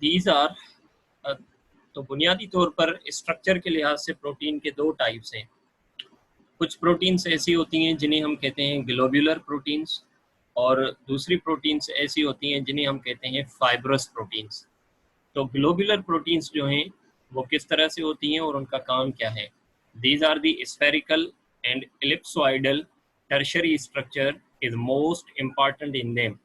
These are तो बुनियादी तौर पर स्ट्रक्चर के लिहाज से प्रोटीन के दो टाइप्स हैं। कुछ प्रोटीन्स ऐसी होती हैं जिन्हें हम कहते हैं ग्लोब्यूलर प्रोटीन्स, और दूसरी प्रोटीन्स ऐसी होती हैं जिन्हें हम कहते हैं फाइब्रस प्रोटीन्स। तो ग्लोब्यूलर प्रोटीन्स जो हैं वो किस तरह से होती हैं और उनका काम क्या है? These are the spherical and ellipsoidal tertiary structure is most important in them.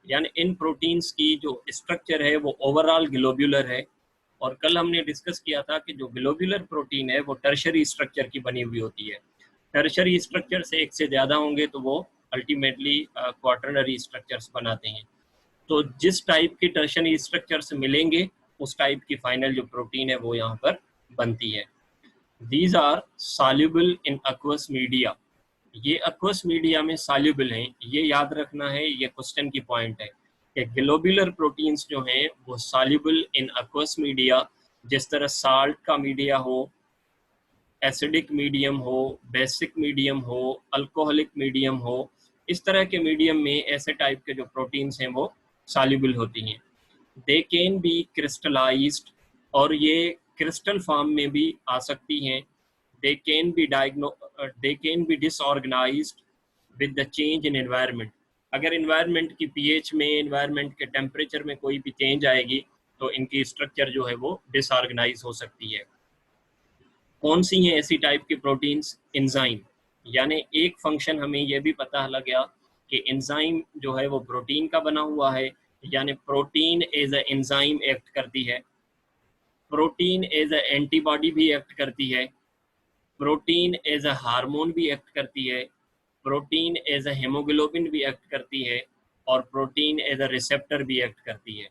यानी इन प्रोटीन्स की जो स्ट्रक्चर है वो ओवरऑल ग्लोब्यूलर है। और कल हमने डिस्कस किया था कि जो ग्लोब्यूलर प्रोटीन है वो टर्शरी स्ट्रक्चर की बनी हुई होती है। टर्शरी स्ट्रक्चर से एक से ज़्यादा होंगे तो वो अल्टीमेटली क्वाटरनरी स्ट्रक्चर्स बनाते हैं। तो जिस टाइप के टर्शरी स्ट्रक्चर्स मिलेंगे उस टाइप की फाइनल जो प्रोटीन है वो यहाँ पर बनती है। These are soluble in aqueous media. ये एक्वस मीडिया में सॉल्युबल हैं, ये याद रखना है, ये क्वेश्चन की पॉइंट है कि ग्लोब्यूलर प्रोटीन्स जो हैं वो सॉल्युबल इन एक्वस मीडिया, जिस तरह साल्ट का मीडिया हो, एसिडिक मीडियम हो, बेसिक मीडियम हो, अल्कोहलिक मीडियम हो, इस तरह के मीडियम में ऐसे टाइप के जो प्रोटीन्स हैं वो सॉल्युबल होती हैं। दे कैन बी क्रिस्टलाइज्ड, और ये क्रिस्टल फॉर्म में भी आ सकती हैं। They can be disorganised with the change in environment. अगर एनवायरनमेंट की पीएच में, एनवायरनमेंट के टेम्परेचर में कोई भी चेंज आएगी तो इनकी स्ट्रक्चर जो है वो डिसऑर्गेनाइज हो सकती है। कौन सी हैं ऐसी टाइप की प्रोटीन्स? एंजाइम। यानी एक फंक्शन हमें यह भी पता लग गया कि एंजाइम जो है वो प्रोटीन का बना हुआ है, यानी protein as a enzyme act करती है, प्रोटीन एज ए एंटीबॉडी भी एक्ट करती है, प्रोटीन एज ए हार्मोन भी एक्ट करती है, प्रोटीन एज ए हेमोग्लोबिन भी एक्ट करती है, और प्रोटीन एज ए रिसेप्टर भी एक्ट करती है।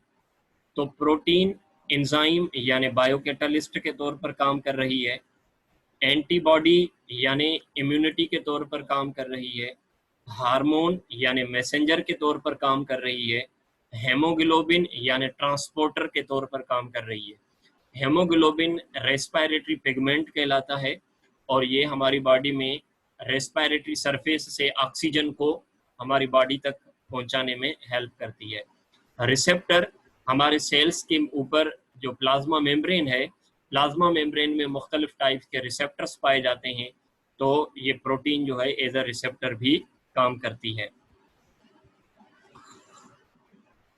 तो प्रोटीन एंजाइम यानी बायोकैटालिस्ट के तौर पर काम कर रही है, एंटीबॉडी यानी इम्यूनिटी के तौर पर काम कर रही है, हार्मोन यानी मैसेंजर के तौर पर काम कर रही है, हेमोग्लोबिन यानी ट्रांसपोर्टर के तौर पर काम कर रही है। हेमोग्लोबिन रेस्पिरेटरी पिगमेंट कहलाता है, और ये हमारी बॉडी में रेस्पिरेटरी सरफेस से ऑक्सीजन को हमारी बॉडी तक पहुंचाने में हेल्प करती है। रिसेप्टर हमारे सेल्स के ऊपर जो प्लाज्मा मेम्ब्रेन है, प्लाज्मा मेम्ब्रेन में मुख्तलिफ टाइप के रिसेप्टर्स पाए जाते हैं, तो ये प्रोटीन जो है एज अ रिसेप्टर भी काम करती है।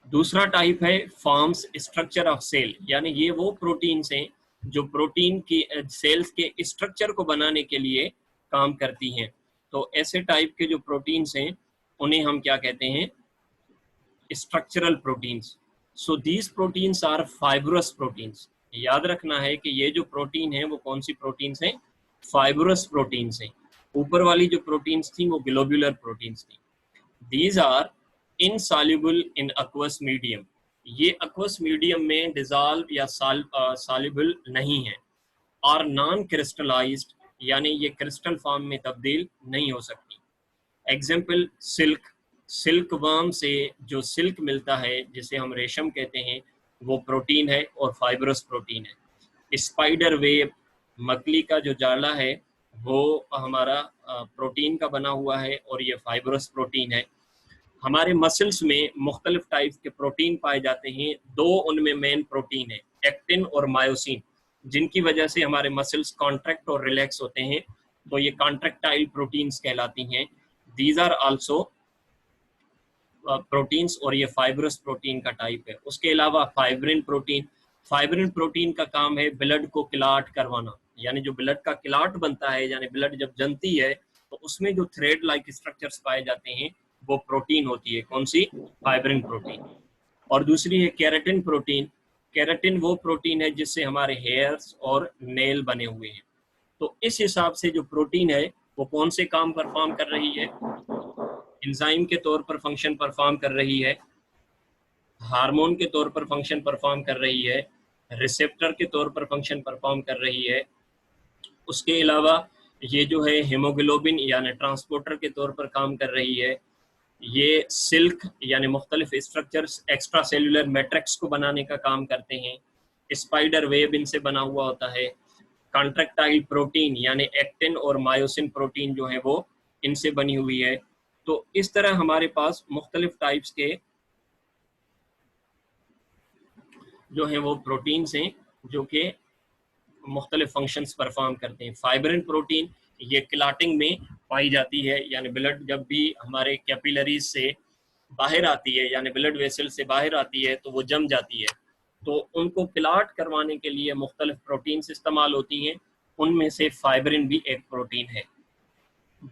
दूसरा टाइप है फॉर्म्स स्ट्रक्चर ऑफ सेल, यानी ये वो प्रोटीन्स हैं जो प्रोटीन की सेल्स के स्ट्रक्चर को बनाने के लिए काम करती हैं। तो ऐसे टाइप के जो प्रोटीन्स हैं उन्हें हम क्या कहते हैं? Structural proteins. So these proteins are fibrous proteins. याद रखना है कि ये जो प्रोटीन है वो कौन सी प्रोटीन्स हैं? फाइब्रस प्रोटीन्स हैं। ऊपर वाली जो प्रोटीन्स थी वो ग्लोब्यूलर प्रोटीन्स थी। These are insoluble in aqueous medium. ये एक्वस मीडियम में डिजॉल्व या सॉल्युबल नहीं है, और नॉन क्रिस्टलाइज्ड यानी ये क्रिस्टल फॉर्म में तब्दील नहीं हो सकती। Example silk. सिल्क वर्म से जो सिल्क मिलता है जिसे हम रेशम कहते हैं वो प्रोटीन है और फाइब्रस प्रोटीन है। स्पाइडर वेब, मकड़ी का जो जाला है वो हमारा प्रोटीन का बना हुआ है और ये फाइब्रस प्रोटीन है। हमारे मसल्स में मुख्तलिफ टाइप के प्रोटीन पाए जाते हैं। दो उनमें मेन प्रोटीन है, एक्टिन और मायोसिन, जिनकी वजह से हमारे मसल्स कॉन्ट्रैक्ट और रिलैक्स होते हैं, तो ये कॉन्ट्रैक्टाइल प्रोटीन्स कहलाती हैं। दीज आर आल्सो प्रोटीन्स, और ये फाइब्रस प्रोटीन का टाइप है। उसके अलावा फाइब्रिन प्रोटीन। फाइब्रिन प्रोटीन का काम है ब्लड को क्लाट करवाना, यानी जो ब्लड का क्लाट बनता है, यानी ब्लड जब जमती है तो उसमें जो थ्रेड लाइक स्ट्रक्चर्स पाए जाते हैं वो प्रोटीन होती है। कौन सी? Fibrin protein. और दूसरी है केराटिन प्रोटीन। केराटिन वो प्रोटीन है जिससे हमारे हेयर्स और नेल बने हुए हैं। तो इस हिसाब से जो प्रोटीन है वो कौन से काम परफॉर्म कर रही है? एंजाइम के तौर पर फंक्शन परफॉर्म कर रही है, हार्मोन के तौर पर फंक्शन परफॉर्म कर रही है, रिसेप्टर के तौर पर फंक्शन परफॉर्म कर रही है। उसके अलावा ये जो है हेमोग्लोबिन यानी ट्रांसपोर्टर के तौर पर काम कर रही है। ये सिल्क यानी मुख्तलिफ स्ट्रक्चर्स एक्स्ट्रा सेलुलर मैट्रिक्स को बनाने का काम करते हैं। स्पाइडर वेब इनसे बना हुआ होता है। कॉन्ट्रैक्टाइल प्रोटीन यानी एक्टिन और मायोसिन प्रोटीन जो है वो इनसे बनी हुई है। तो इस तरह हमारे पास मुख्तलिफ टाइप्स के जो हैं वो प्रोटीन्स हैं जो कि मुख्तलिफ फंक्शंस परफॉर्म करते हैं। फाइब्रिन प्रोटीन ये क्लाटिंग में पाई जाती है, यानी ब्लड जब भी हमारे कैपिलरीज से बाहर आती है, यानी ब्लड वेसल से बाहर आती है, तो वो जम जाती है, तो उनको क्लाट करवाने के लिए मुख्तलिफ प्रोटीन्स इस्तेमाल होती हैं, उनमें से फाइब्रिन भी एक प्रोटीन है।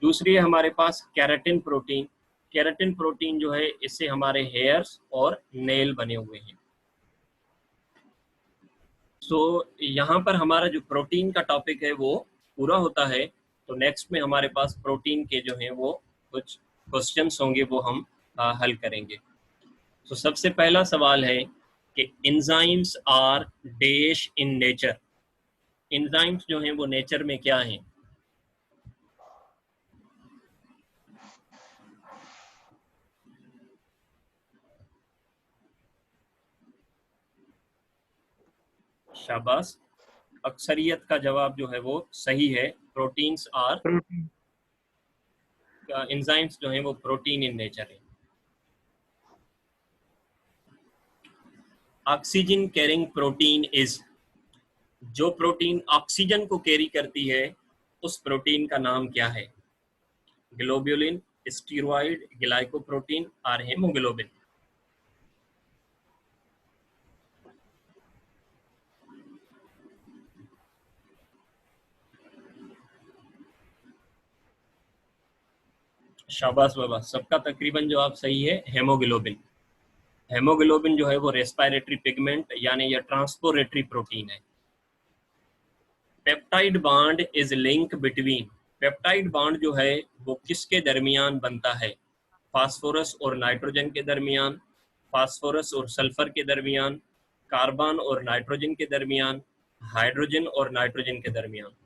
दूसरी है हमारे पास केराटिन प्रोटीन। केराटिन प्रोटीन जो है, इससे हमारे हेयर्स और नेल बने हुए हैं। सो यहाँ पर हमारा जो प्रोटीन का टॉपिक है वो पूरा होता है। तो नेक्स्ट में हमारे पास प्रोटीन के जो हैं वो कुछ क्वेश्चंस होंगे, वो हम हल करेंगे। तो सबसे पहला सवाल है कि enzymes are dash in nature. Enzymes जो हैं वो नेचर में क्या हैं? शाबाश, अक्सरियत का जवाब जो है वो सही है। Proteins are, protein. एंजाइम्स जो हैं वो प्रोटीन इन नेचर है। ऑक्सीजन कैरिंग प्रोटीन इज, जो प्रोटीन ऑक्सीजन को कैरी करती है उस प्रोटीन का नाम क्या है? ग्लोब्युलिन, स्टीरॉयड, ग्लाइकोप्रोटीन और हेमोग्लोबिन। शाबाश बाबा, सबका तकरीबन जवाब सही है, हेमोग्लोबिन। हेमोग्लोबिन जो है वो रेस्पिरेटरी पिगमेंट यानी ये ट्रांसपोरेटरी प्रोटीन है। Peptide bond is link between, peptide bond जो है वो किसके दरमियान बनता है? फास्फोरस और नाइट्रोजन के दरमियान, फास्फोरस और सल्फर के दरमियान, कार्बन और नाइट्रोजन के दरमियान, हाइड्रोजन और नाइट्रोजन के दरमियान।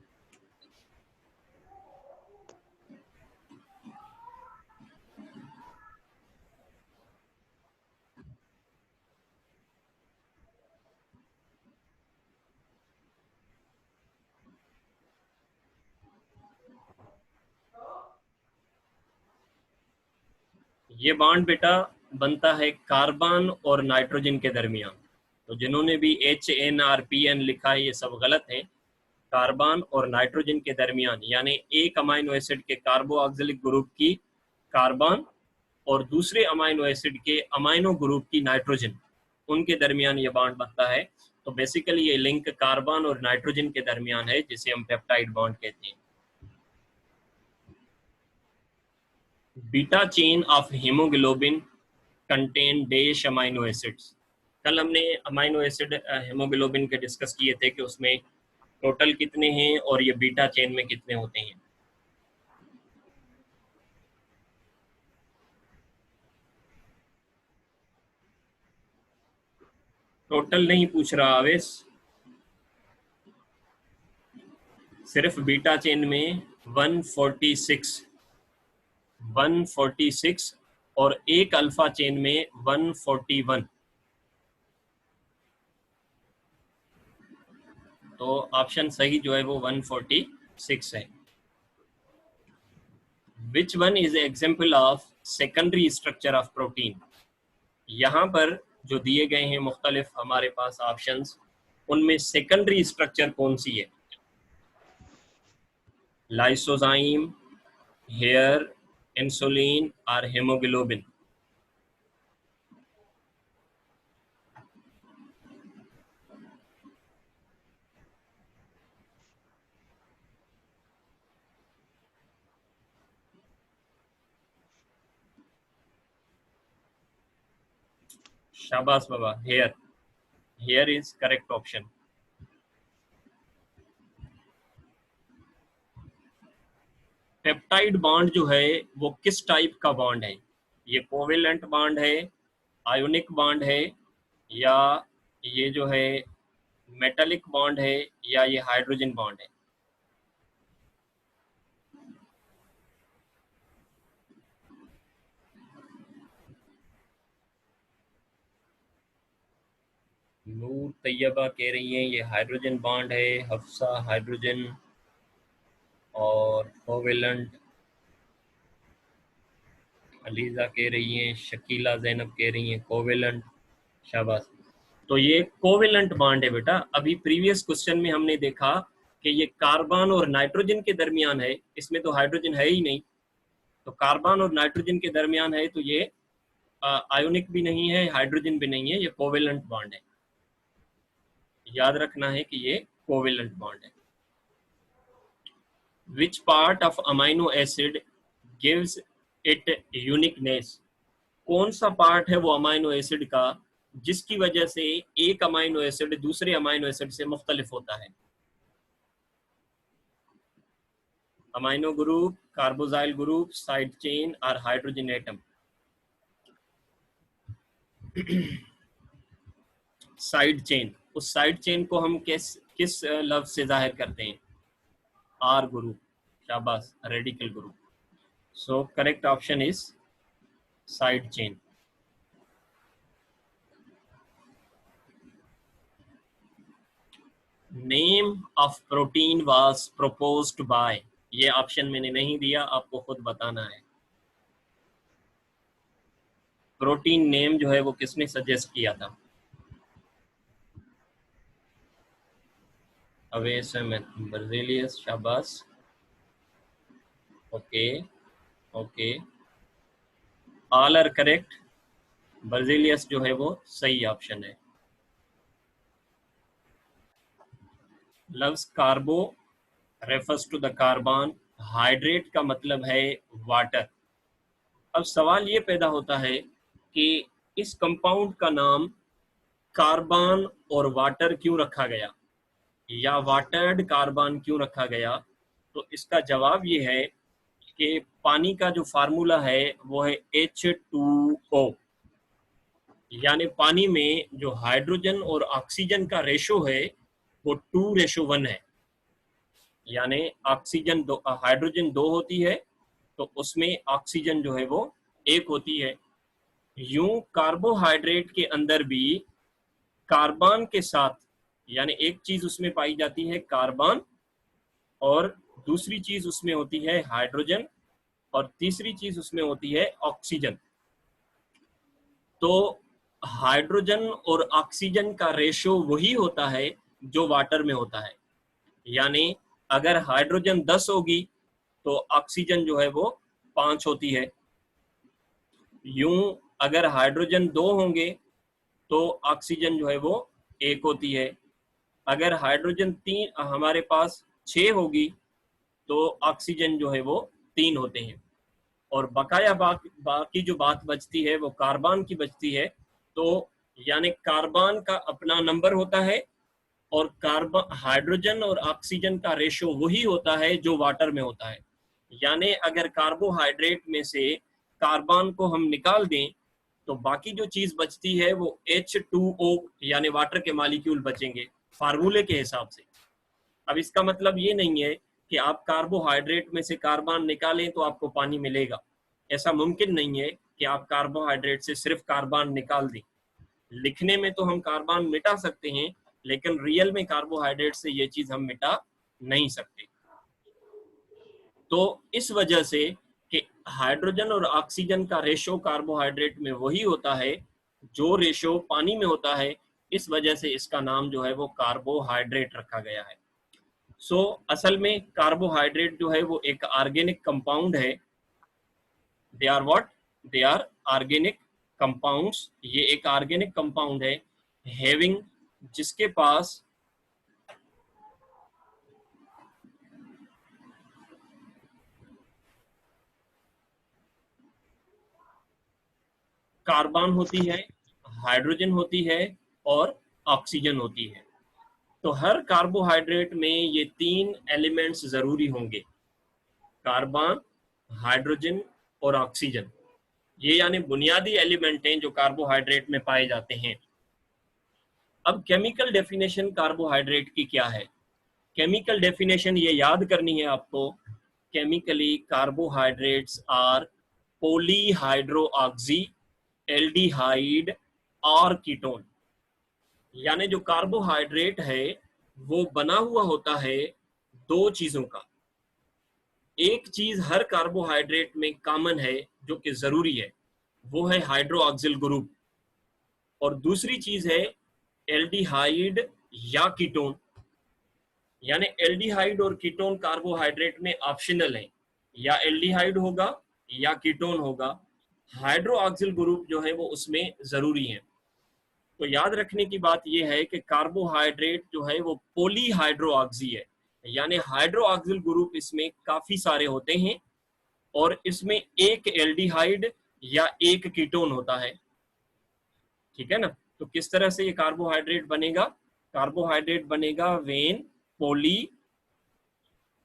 ये बॉन्ड बेटा बनता है कार्बन और नाइट्रोजन के दरमियान। तो जिन्होंने भी HNRPN लिखा है ये सब गलत है। कार्बन और नाइट्रोजन के दरमियान, यानी एक अमाइनो एसिड के कार्बोक्सिलिक ग्रुप की कार्बन और दूसरे अमाइनो एसिड के अमाइनो ग्रुप की नाइट्रोजन, उनके दरमियान ये बॉन्ड बनता है। तो बेसिकली ये लिंक कार्बन और नाइट्रोजन के दरमियान है, जिसे हम पेप्टाइड बॉन्ड कहते हैं। Beta chain of haemoglobin contain dash amino acids. कल हमने अमाइनो एसिड हेमोग्लोबिन के डिस्कस किए थे कि उसमें टोटल कितने हैं और ये बीटा चेन में कितने होते हैं। टोटल नहीं पूछ रहा आवेश, सिर्फ बीटा चेन में 146 146 और एक अल्फा चेन में 141। तो ऑप्शन सही जो है वो 146 है। Which one is example of secondary structure of protein. यहाँ पर जो दिए गए हैं मुख्तलिफ हमारे पास ऑप्शंस, उनमें सेकेंडरी स्ट्रक्चर कौन सी है? लाइसोजाइम, हेयर, इंसुलिन और हेमोग्लोबिन। शाबाश बाबा, hair, hair is correct option. Peptide bond जो है वो किस टाइप का बॉन्ड है? ये कोवेलेंट बॉन्ड है, आयोनिक बॉन्ड है, या ये जो है मेटालिक बॉन्ड है, या ये हाइड्रोजन बॉन्ड है? नूर तैयबा कह रही हैं ये हाइड्रोजन बॉन्ड है, हफ्सा हाइड्रोजन और कोवेलेंट, अलीजा कह रही हैं, शकीला जैनब कह रही हैं कोवेलेंट। शाबाश, तो ये कोवेलेंट बॉन्ड है बेटा। अभी प्रीवियस क्वेश्चन में हमने देखा कि ये कार्बन और नाइट्रोजन के दरमियान है, इसमें तो हाइड्रोजन है ही नहीं, तो कार्बन और नाइट्रोजन के दरमियान है, तो ये आयोनिक भी नहीं है, हाइड्रोजन भी नहीं है, ये कोवेलेंट बॉन्ड है। याद रखना है कि ये कोवेलेंट बॉन्ड है। Which part of amino acid gives it uniqueness? कौन सा पार्ट है वो अमाइनो एसिड का जिसकी वजह से एक अमाइनो एसिड दूसरे अमाइनो एसिड से मुख्तलिफ होता है? Amino group, carboxyl group, side chain और हाइड्रोजन एटम। साइड चेन, उस साइड चेन को हम किस लफ्ज से जाहिर करते हैं? R group. शाबाश, radical group. So correct option is side chain. Name of protein was proposed by, ये ऑप्शन मैंने नहीं दिया, आपको खुद बताना है। प्रोटीन नेम जो है वो किसने सजेस्ट किया था? अवेस बर्जेलियस। शाबाश, okay okay, all are correct. Berzelius जो है वो सही ऑप्शन है। लव्स carbo refers to the carbon, hydrate का मतलब है वाटर। अब सवाल ये पैदा होता है कि इस कंपाउंड का नाम कार्बन और वाटर क्यों रखा गया, या वाटर्ड कार्बन क्यों रखा गया? तो इसका जवाब ये है कि पानी का जो फार्मूला है वो है H2O, यानी पानी में जो हाइड्रोजन और ऑक्सीजन का रेशो है वो 2:1 है। यानी ऑक्सीजन दो, हाइड्रोजन 2 होती है, तो उसमें ऑक्सीजन जो है वो 1 होती है। यूं कार्बोहाइड्रेट के अंदर भी कार्बन के साथ, यानी एक चीज उसमें पाई जाती है कार्बन, और दूसरी चीज उसमें होती है हाइड्रोजन, और तीसरी चीज उसमें होती है ऑक्सीजन। तो हाइड्रोजन और ऑक्सीजन का रेशो वही होता है जो वाटर में होता है। यानी अगर हाइड्रोजन 10 होगी तो ऑक्सीजन जो है वो 5 होती है। यूं अगर हाइड्रोजन 2 होंगे तो ऑक्सीजन जो है वो 1 होती है। अगर हाइड्रोजन 3 हमारे पास 6 होगी तो ऑक्सीजन जो है वो 3 होते हैं। और बकाया बाकी जो बात बचती है वो कार्बन की बचती है। तो यानी कार्बन का अपना नंबर होता है, और कार्बन हाइड्रोजन और ऑक्सीजन का रेशो वही होता है जो वाटर में होता है। यानी अगर कार्बोहाइड्रेट में से कार्बन को हम निकाल दें तो बाकी जो चीज बचती है वो H2O यानी वाटर के मॉलिक्यूल बचेंगे फार्मूले के हिसाब से। अब इसका मतलब ये नहीं है कि आप कार्बोहाइड्रेट में से कार्बन निकालें तो आपको पानी मिलेगा। ऐसा मुमकिन नहीं है कि आप कार्बोहाइड्रेट से सिर्फ कार्बन निकाल दें। लिखने में तो हम कार्बन मिटा सकते हैं, लेकिन रियल में कार्बोहाइड्रेट से ये चीज हम मिटा नहीं सकते। तो इस वजह से कि हाइड्रोजन और ऑक्सीजन का रेशो कार्बोहाइड्रेट में वही होता है जो रेशो पानी में होता है, इस वजह से इसका नाम जो है वो कार्बोहाइड्रेट रखा गया है। सो असल में कार्बोहाइड्रेट जो है वो एक ऑर्गेनिक कंपाउंड है। They are what? They are organic compounds. ये एक ऑर्गेनिक कंपाउंड है हैविंग, जिसके पास कार्बन होती है, हाइड्रोजन होती है और ऑक्सीजन होती है। तो हर कार्बोहाइड्रेट में ये 3 एलिमेंट्स जरूरी होंगे, कार्बन, हाइड्रोजन और ऑक्सीजन। ये यानी बुनियादी एलिमेंट हैं जो कार्बोहाइड्रेट में पाए जाते हैं। अब केमिकल डेफिनेशन कार्बोहाइड्रेट की क्या है? केमिकल डेफिनेशन ये याद करनी है आपको। केमिकली कार्बोहाइड्रेट्स आर पॉलीहाइड्रोऑक्सी एल्डिहाइड और कीटोन। यानी जो कार्बोहाइड्रेट है वो बना हुआ होता है 2 चीजों का। एक चीज हर कार्बोहाइड्रेट में कॉमन है जो कि जरूरी है, वो है हाइड्रोक्सिल ग्रुप। और दूसरी चीज है एल्डिहाइड या कीटोन, यानी एल्डिहाइड और कीटोन कार्बोहाइड्रेट में ऑप्शनल है, या एल्डिहाइड होगा या कीटोन होगा, हाइड्रोक्सिल ग्रुप जो है वो उसमें जरूरी है। तो याद रखने की बात यह है कि कार्बोहाइड्रेट जो है वो पॉलीहाइड्रोक्सी है, यानी हाइड्रोक्सिल ग्रुप इसमें काफी सारे होते हैं और इसमें एक एल्डिहाइड या एक कीटोन होता है, ठीक है ना। तो किस तरह से ये कार्बोहाइड्रेट बनेगा? कार्बोहाइड्रेट बनेगा when poly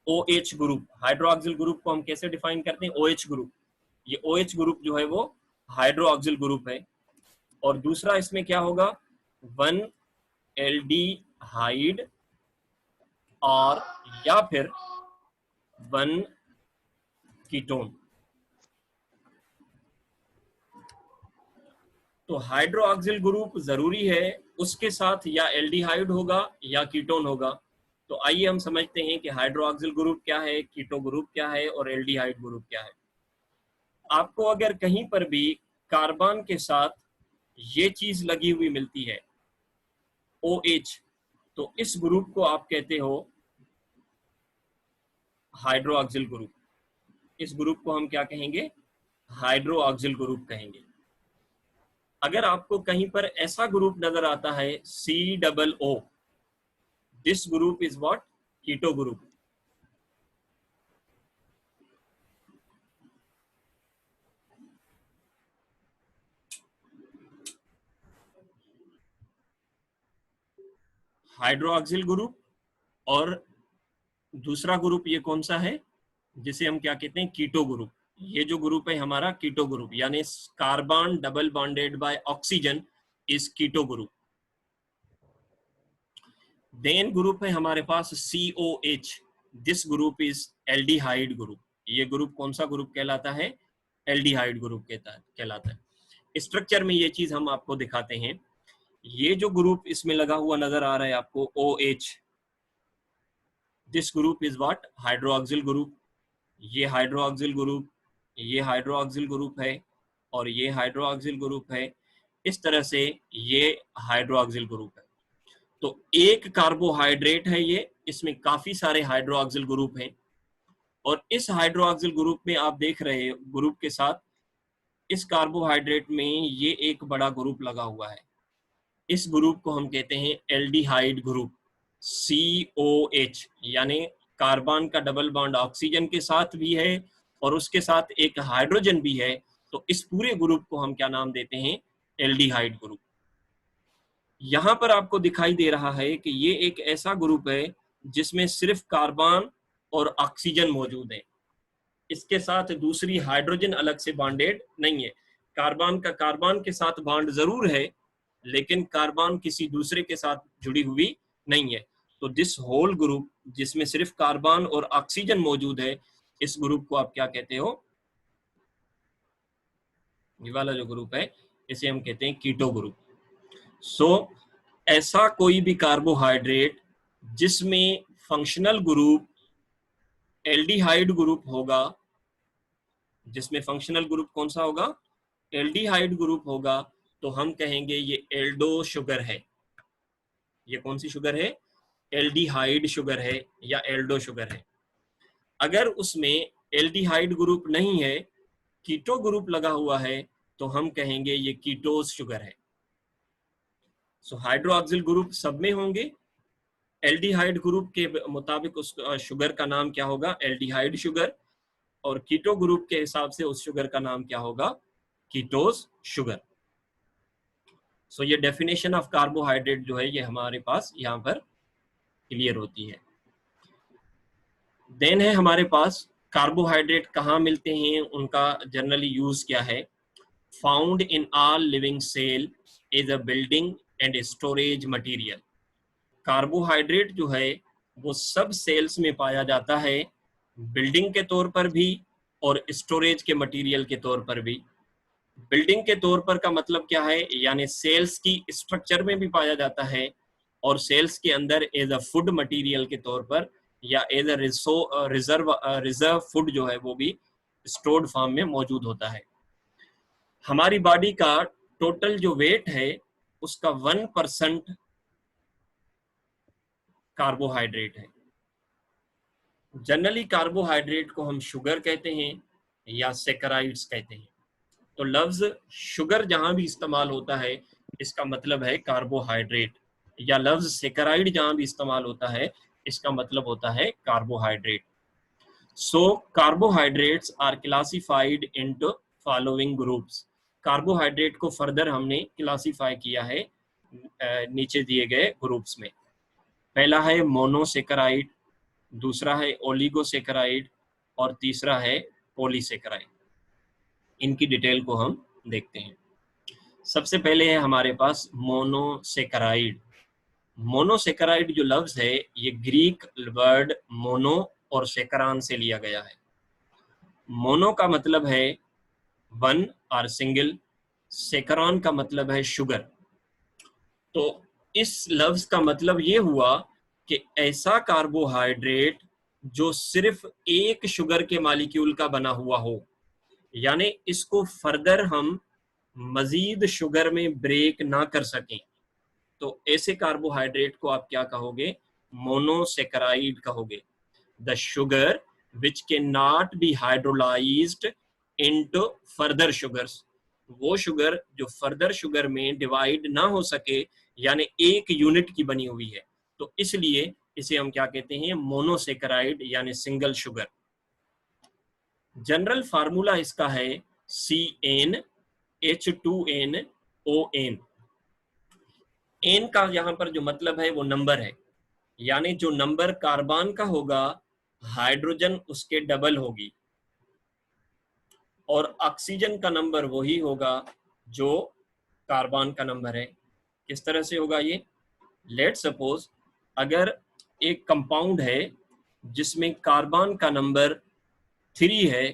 OH group. Hydroxyl group को हम कैसे डिफाइन करते हैं? OH group. ये OH ग्रुप जो है वो हाइड्रोक्सिल ग्रुप है। और दूसरा इसमें क्या होगा? वन एल्डिहाइड और या फिर वन कीटोन। तो हाइड्रोक्सिल ग्रुप जरूरी है, उसके साथ या एल्डिहाइड होगा या कीटोन होगा। तो आइए हम समझते हैं कि हाइड्रोक्सिल ग्रुप क्या है, कीटो ग्रुप क्या है और एल्डिहाइड ग्रुप क्या है। आपको अगर कहीं पर भी कार्बन के साथ ये चीज लगी हुई मिलती है OH, तो इस ग्रुप को आप कहते हो हाइड्रोक्सिल ग्रुप। इस ग्रुप को हम क्या कहेंगे? हाइड्रोक्सिल ग्रुप कहेंगे। अगर आपको कहीं पर ऐसा ग्रुप नजर आता है COO, this group is what? Keto group. Hydroxyl group. और दूसरा ग्रुप ये कौन सा है जिसे हम क्या कहते हैं? Keto group. ये जो ग्रुप है हमारा कीटो ग्रुप, यानी carbon double bonded by oxygen is keto group. Then group है हमारे पास COH, this group is aldehyde group. ये ग्रुप कौन सा ग्रुप कहलाता है? एल्डिहाइड ग्रुप कहलाता है। स्ट्रक्चर में ये चीज हम आपको दिखाते हैं। ये जो ग्रुप इसमें लगा हुआ नजर आ रहा है आपको OH, this group is what? Hydroxyl group. ये हाइड्रोक्सिल ग्रुप, ये हाइड्रोक्सिल ग्रुप है और ये हाइड्रोक्सिल ग्रुप है। इस तरह से ये हाइड्रोक्सिल ग्रुप है। तो एक कार्बोहाइड्रेट है ये, इसमें काफी सारे हाइड्रोक्सिल ग्रुप हैं। और इस हाइड्रोक्सिल ग्रुप में आप देख रहे हैं ग्रुप के साथ इस कार्बोहाइड्रेट में ये एक बड़ा ग्रुप लगा हुआ है। इस ग्रुप को हम कहते हैं एल्डिहाइड ग्रुप, COH, यानी कार्बन का डबल बॉन्ड ऑक्सीजन के साथ भी है और उसके साथ एक हाइड्रोजन भी है। तो इस पूरे ग्रुप को हम क्या नाम देते हैं? Aldehyde group. यहां पर आपको दिखाई दे रहा है कि ये एक ऐसा ग्रुप है जिसमें सिर्फ कार्बन और ऑक्सीजन मौजूद है, इसके साथ दूसरी हाइड्रोजन अलग से बॉन्डेड नहीं है। कार्बन का कार्बन के साथ बॉन्ड जरूर है लेकिन कार्बन किसी दूसरे के साथ जुड़ी हुई नहीं है। तो दिस होल ग्रुप जिसमें सिर्फ कार्बन और ऑक्सीजन मौजूद है, इस ग्रुप को आप क्या कहते हो? ये वाला जो ग्रुप है इसे हम कहते हैं कीटो ग्रुप। सो ऐसा कोई भी कार्बोहाइड्रेट जिसमें फंक्शनल ग्रुप एल्डिहाइड ग्रुप होगा, जिसमें फंक्शनल ग्रुप कौन सा होगा? एल्डिहाइड ग्रुप होगा, तो हम कहेंगे ये एल्डो शुगर है। ये कौन सी शुगर है? एल्डिहाइड शुगर है या एल्डो शुगर है। अगर उसमें एल्डिहाइड ग्रुप नहीं है, कीटो ग्रुप लगा हुआ है, तो हम कहेंगे ये कीटोस शुगर है। सो हाइड्रोक्सिल ग्रुप सब में होंगे। एल्डिहाइड ग्रुप के मुताबिक उस शुगर का नाम क्या होगा? Aldehyde sugar. और कीटो ग्रुप के हिसाब से उस शुगर का नाम क्या होगा? Ketose sugar. सो ये डेफिनेशन ऑफ कार्बोहाइड्रेट जो है ये हमारे पास यहाँ पर क्लियर होती है। देन है हमारे पास कार्बोहाइड्रेट कहाँ मिलते हैं, उनका जनरली यूज क्या है? Found in all living cell is a building and storage material. Carbohydrate जो है वो सब सेल्स में पाया जाता है, बिल्डिंग के तौर पर भी और स्टोरेज के मटेरियल के तौर पर भी। बिल्डिंग के तौर पर का मतलब क्या है? यानी सेल्स की स्ट्रक्चर में भी पाया जाता है और सेल्स के अंदर एज अ फूड मटेरियल के तौर पर या एज अ रिजर्व फूड जो है वो भी स्टोर्ड फॉर्म में मौजूद होता है। हमारी बॉडी का टोटल जो वेट है उसका 1% कार्बोहाइड्रेट है। जनरली कार्बोहाइड्रेट को हम शुगर कहते हैं या सेकराइड्स कहते हैं। तो लफ्ज शुगर जहां भी इस्तेमाल होता है इसका मतलब है कार्बोहाइड्रेट, या लफ्ज सेकराइड जहां भी इस्तेमाल होता है इसका मतलब होता है carbohydrate. So carbohydrates are classified into following groups. Carbohydrate को फर्दर हमने क्लासिफाई किया है नीचे दिए गए ग्रुप्स में। पहला है मोनोसेकराइड, दूसरा है ओलिगोसेकराइड और तीसरा है पॉलीसेकराइड। इनकी डिटेल को हम देखते हैं। सबसे पहले है हमारे पास मोनोसेकराइड। मोनोसेकराइड जो लफ्ज है ये ग्रीक वर्ड मोनो और सेकरान से लिया गया है। मोनो का मतलब है वन और सिंगल, सेकरान का मतलब है शुगर। तो इस लफ्ज का मतलब ये हुआ कि ऐसा कार्बोहाइड्रेट जो सिर्फ एक शुगर के मॉलिक्यूल का बना हुआ हो, यानी इसको फर्दर हम मजीद शुगर में ब्रेक ना कर सकें, तो ऐसे कार्बोहाइड्रेट को आप क्या कहोगे? मोनोसेकराइड कहोगे। The sugar which can not be hydrolysed into further sugars, वो शुगर जो फर्दर शुगर में डिवाइड ना हो सके, यानी एक यूनिट की बनी हुई है, तो इसलिए इसे हम क्या कहते हैं? मोनोसेकराइड यानी सिंगल शुगर। जनरल फार्मूला इसका है CnH2nOn। एन का यहाँ पर जो मतलब है वो नंबर है, यानी जो नंबर कार्बन का होगा हाइड्रोजन उसके डबल होगी, और ऑक्सीजन का नंबर वही होगा जो कार्बन का नंबर है। किस तरह से होगा ये? लेट सपोज अगर एक कंपाउंड है जिसमें कार्बन का नंबर 3 है,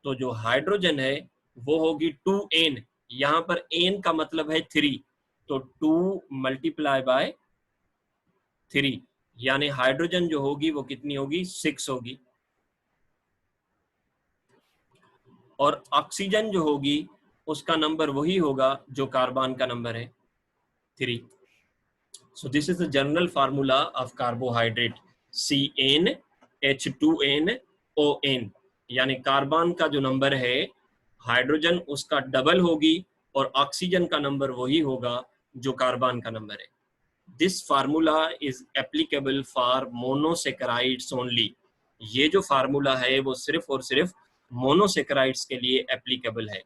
तो जो हाइड्रोजन है वो होगी 2n। यहाँ पर n का मतलब है 3, तो 2 मल्टीप्लाई बाय 3, यानी हाइड्रोजन जो होगी वो कितनी होगी? 6 होगी। और ऑक्सीजन जो होगी उसका नंबर वही होगा जो कार्बन का नंबर है 3। So this is the general formula of carbohydrate CnH2nOn, यानी कार्बन का जो नंबर है हाइड्रोजन उसका डबल होगी और ऑक्सीजन का नंबर वही होगा जो कार्बन का नंबर है। This formula is applicable for monosaccharides only. ये जो फार्मूला है वो सिर्फ और सिर्फ मोनोसेकराइड्स के लिए एप्लीकेबल है।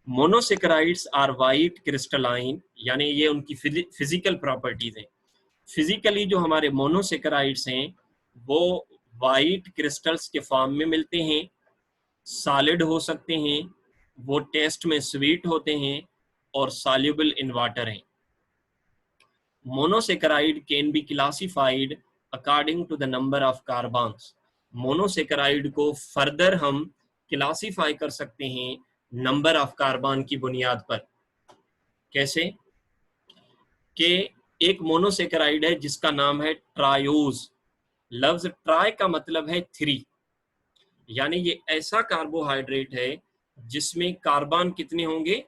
मोनोसेकराइड्स आर वाइट क्रिस्टलाइन, यानी ये उनकी फिजिकल प्रॉपर्टीज हैं। फिजिकली जो हमारे मोनोसेकराइड्स हैं वो वाइट क्रिस्टल्स के फॉर्म में मिलते हैं, सॉलिड हो सकते हैं, वो टेस्ट में स्वीट होते हैं और सॉल्युबल इन वाटर हैं। Monosaccharide can be classified according to the number of carbons. Monosaccharide को फर्दर हम क्लासिफाई कर सकते हैं नंबर ऑफ कार्बन की बुनियाद पर। कैसे? कि एक मोनोसेकराइड है जिसका नाम है ट्रायोज। लफ्ज ट्राई का मतलब है 3, यानी ये ऐसा कार्बोहाइड्रेट है जिसमें कार्बन कितने होंगे?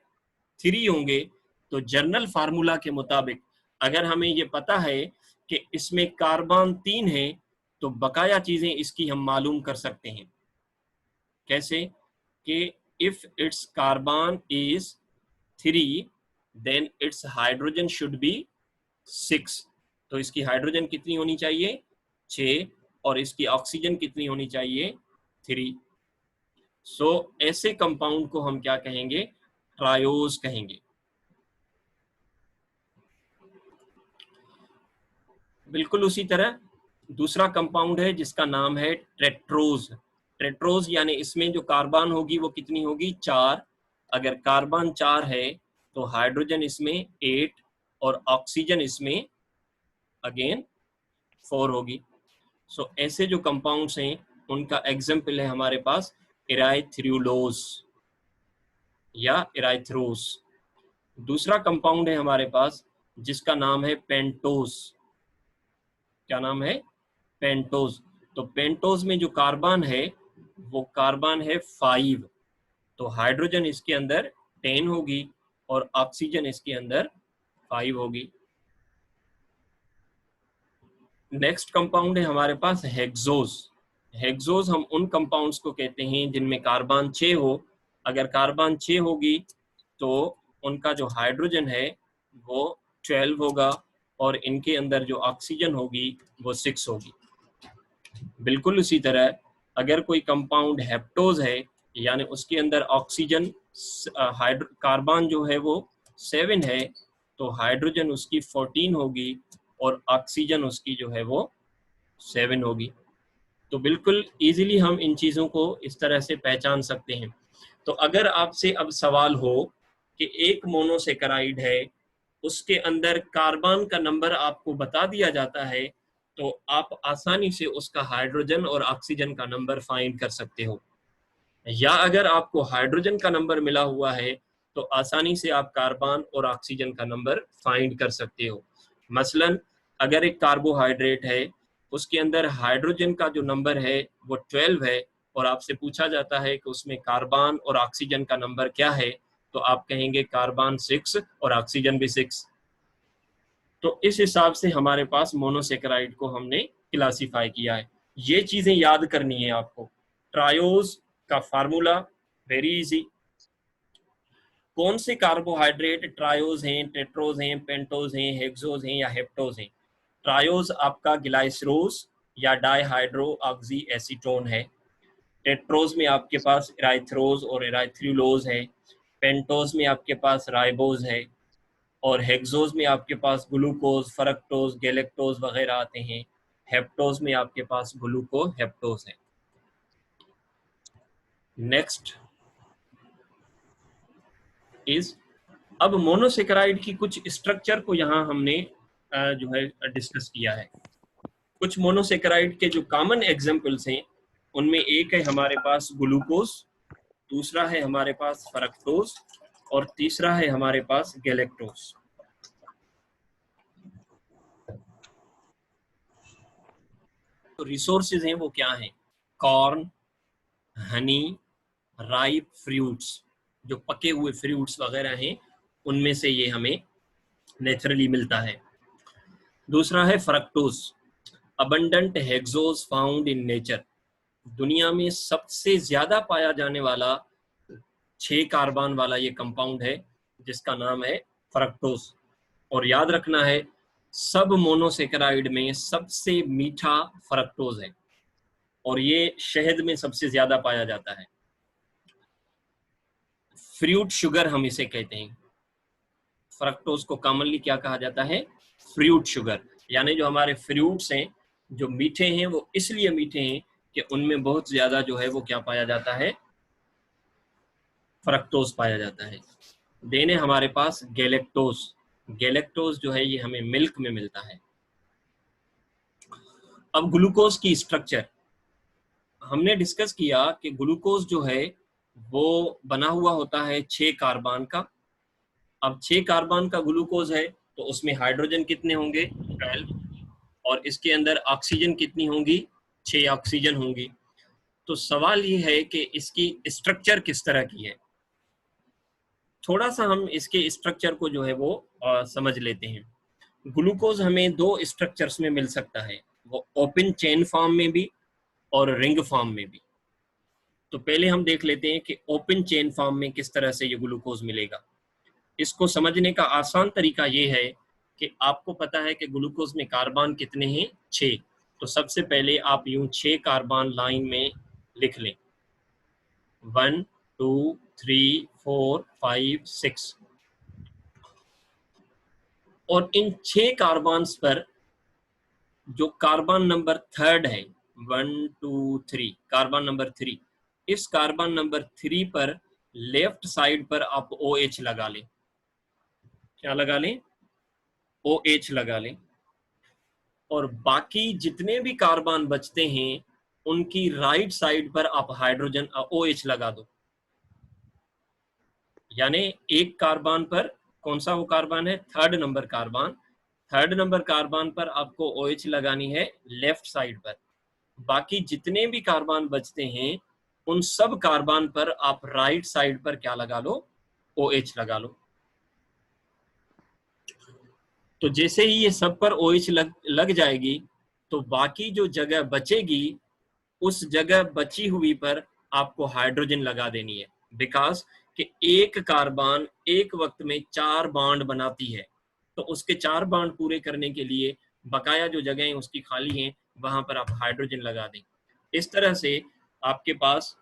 3 होंगे। तो जर्नल फार्मूला के मुताबिक अगर हमें ये पता है कि इसमें कार्बन 3 है, तो बकाया चीजें इसकी हम मालूम कर सकते हैं। कैसे? कि if its carbon is 3 then its hydrogen should be 6। तो इसकी हाइड्रोजन कितनी होनी चाहिए? 6, और इसकी ऑक्सीजन कितनी होनी चाहिए? 3। सो ऐसे कंपाउंड को हम क्या कहेंगे? ट्रायोज कहेंगे। बिल्कुल उसी तरह दूसरा कंपाउंड है जिसका नाम है टेट्रोज। टेट्रोज यानी इसमें जो कार्बन होगी वो कितनी होगी? 4। अगर कार्बन 4 है तो हाइड्रोजन इसमें 8 और ऑक्सीजन इसमें अगेन 4 होगी। सो ऐसे जो कंपाउंड्स हैं उनका एग्जाम्पल है हमारे पास इराइथ्रियोलोज या इराइथ्रोस। दूसरा कंपाउंड है हमारे पास जिसका नाम है पेंटोज। क्या नाम है? पेंटोज। तो पेंटोज में जो कार्बन है वो कार्बन है 5, तो हाइड्रोजन इसके अंदर 10 होगी और ऑक्सीजन इसके अंदर 5 होगी। नेक्स्ट कंपाउंड है हमारे पास हेक्सोज। हेक्सोज हम उन कंपाउंड्स को कहते हैं जिनमें कार्बन 6 हो। अगर कार्बन 6 होगी तो उनका जो हाइड्रोजन है वो 12 होगा और इनके अंदर जो ऑक्सीजन होगी वो 6 होगी। बिल्कुल उसी तरह अगर कोई कंपाउंड हेप्टोज है यानी उसके अंदर ऑक्सीजन कार्बन जो है वो 7 है तो हाइड्रोजन उसकी 14 होगी और ऑक्सीजन उसकी जो है वो 7 होगी। तो बिल्कुल इजीली हम इन चीज़ों को इस तरह से पहचान सकते हैं। तो अगर आपसे अब सवाल हो कि एक मोनोसेकेराइड है उसके अंदर कार्बन का नंबर आपको बता दिया जाता है तो आप आसानी से उसका हाइड्रोजन और ऑक्सीजन का नंबर फाइंड कर सकते हो। या अगर आपको हाइड्रोजन का नंबर मिला हुआ है तो आसानी से आप कार्बन और ऑक्सीजन का नंबर फाइंड कर सकते हो। मसलन अगर एक कार्बोहाइड्रेट है उसके अंदर हाइड्रोजन का जो नंबर है वो 12 है और आपसे पूछा जाता है कि उसमें कार्बन और ऑक्सीजन का नंबर क्या है तो आप कहेंगे कार्बन 6 और ऑक्सीजन भी 6। तो इस हिसाब से हमारे पास मोनोसेकेराइड को हमने क्लासिफाई किया है। ये चीजें याद करनी है आपको। ट्रायोज का फार्मूला वेरी इजी। कौन से कार्बोहाइड्रेट ट्रायोज हैं, टेट्रोज हैं, पेंटोज हैं, हेक्सोज हैं या हेप्टोज हैं? ट्रायोज आपका ग्लाइसरोज या डाईहाइड्रो ऑक्सी एसीटोन है। टेट्रोज में आपके पास इराइथ्रोज और इराइथ्रुलोज है। पेंटोज में आपके पास राइबोज है और हेक्सोज में आपके पास ग्लूकोज, फरक्टोज, गैलेक्टोज वगैरह आते हैं। हेप्टोज में आपके पास ग्लूको हेप्टोज है। नेक्स्ट इज अब मोनोसेकेराइड की कुछ स्ट्रक्चर को यहाँ हमने जो है डिस्कस किया है। कुछ मोनोसेकेराइड के जो कॉमन एग्जांपल्स हैं उनमें एक है हमारे पास ग्लूकोज, दूसरा है हमारे पास फरक्टोज और तीसरा है हमारे पास गैलेक्टोज। तो रिसोर्सेज हैं वो क्या हैं? कॉर्न, हनी, राइप फ्रूट्स, जो पके हुए फ्रूट्स वगैरह हैं उनमें से ये हमें नेचुरली मिलता है। दूसरा है fructose, abundant hexose found in nature. दुनिया में सबसे ज्यादा पाया जाने वाला 6 कार्बन वाला ये कंपाउंड है जिसका नाम है फ्रक्टोज। और याद रखना है सब मोनोसेकेराइड में सबसे मीठा फ्रक्टोज है और ये शहद में सबसे ज्यादा पाया जाता है। फ्रूट शुगर हम इसे कहते हैं। फ्रक्टोज को कॉमनली क्या कहा जाता है? Fruit sugar. यानी जो हमारे फ्रूट्स हैं जो मीठे हैं वो इसलिए मीठे हैं कि उनमें बहुत ज्यादा जो है वो क्या पाया जाता है? फ्रक्टोज पाया जाता है। देने हमारे पास गैलेक्टोज। गैलेक्टोज जो है ये हमें मिल्क में मिलता है। अब ग्लूकोज की स्ट्रक्चर हमने डिस्कस किया कि ग्लूकोज जो है वो बना हुआ होता है 6 कार्बन का। अब 6 कार्बन का ग्लूकोज है तो उसमें हाइड्रोजन कितने होंगे? 12। और इसके अंदर ऑक्सीजन कितनी होंगी? 6 ऑक्सीजन होंगी। तो सवाल ये है कि इसकी स्ट्रक्चर किस तरह की है। थोड़ा सा हम इसके स्ट्रक्चर को जो है वो समझ लेते हैं। ग्लूकोज हमें 2 स्ट्रक्चर्स में मिल सकता है, वो ओपन चेन फॉर्म में भी और रिंग फॉर्म में भी। तो पहले हम देख लेते हैं कि ओपन चेन फॉर्म में किस तरह से ये ग्लूकोज मिलेगा। इसको समझने का आसान तरीका ये है कि आपको पता है कि ग्लूकोज में कार्बन कितने हैं? 6। तो सबसे पहले आप यूं 6 कार्बन लाइन में लिख लें, 1 2 3 4 5 6। और इन 6 कार्बन्स पर जो कार्बन नंबर 3 है, 1 2 3, कार्बन नंबर 3, इस कार्बन नंबर 3 पर लेफ्ट साइड पर आप OH लगा लें। क्या लगा लें? OH लगा लें। और बाकी जितने भी कार्बन बचते हैं उनकी राइट साइड पर आप हाइड्रोजन OH लगा दो। यानी एक कार्बन पर कौन सा वो कार्बन है? 3rd number carbon. 3rd number carbon पर आपको OH लगानी है लेफ्ट साइड पर। बाकी जितने भी कार्बन बचते हैं उन सब कार्बन पर आप राइट साइड पर क्या लगा लो? OH लगा लो। तो जैसे ही ये सब पर OH लग जाएगी तो बाकी जो जगह बचेगी उस जगह बची हुई पर आपको हाइड्रोजन लगा देनी है, बिकॉज कि एक कार्बन एक वक्त में 4 बॉन्ड बनाती है, तो उसके 4 बॉन्ड पूरे करने के लिए बकाया जो जगह उसकी खाली हैं वहां पर आप हाइड्रोजन लगा दें। इस तरह से आपके पास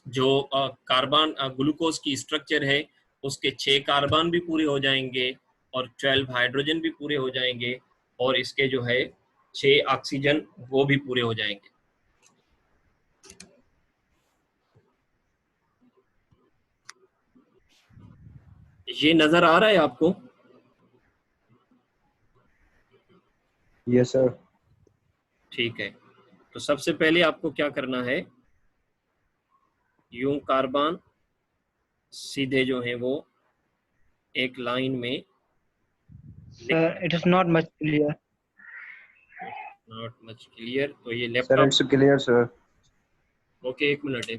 जो कार्बन ग्लूकोज की स्ट्रक्चर है उसके 6 कार्बन भी पूरे हो जाएंगे और 12 हाइड्रोजन भी पूरे हो जाएंगे और इसके जो है 6 ऑक्सीजन वो भी पूरे हो जाएंगे। ये नजर आ रहा है आपको? Yes sir. ठीक है, तो सबसे पहले आपको क्या करना है, यूं कार्बन सीधे जो है वो एक लाइन में Sir, it is not much clear. Not much clear, तो ये sir laptop, it's clear sir. Okay एक मिनट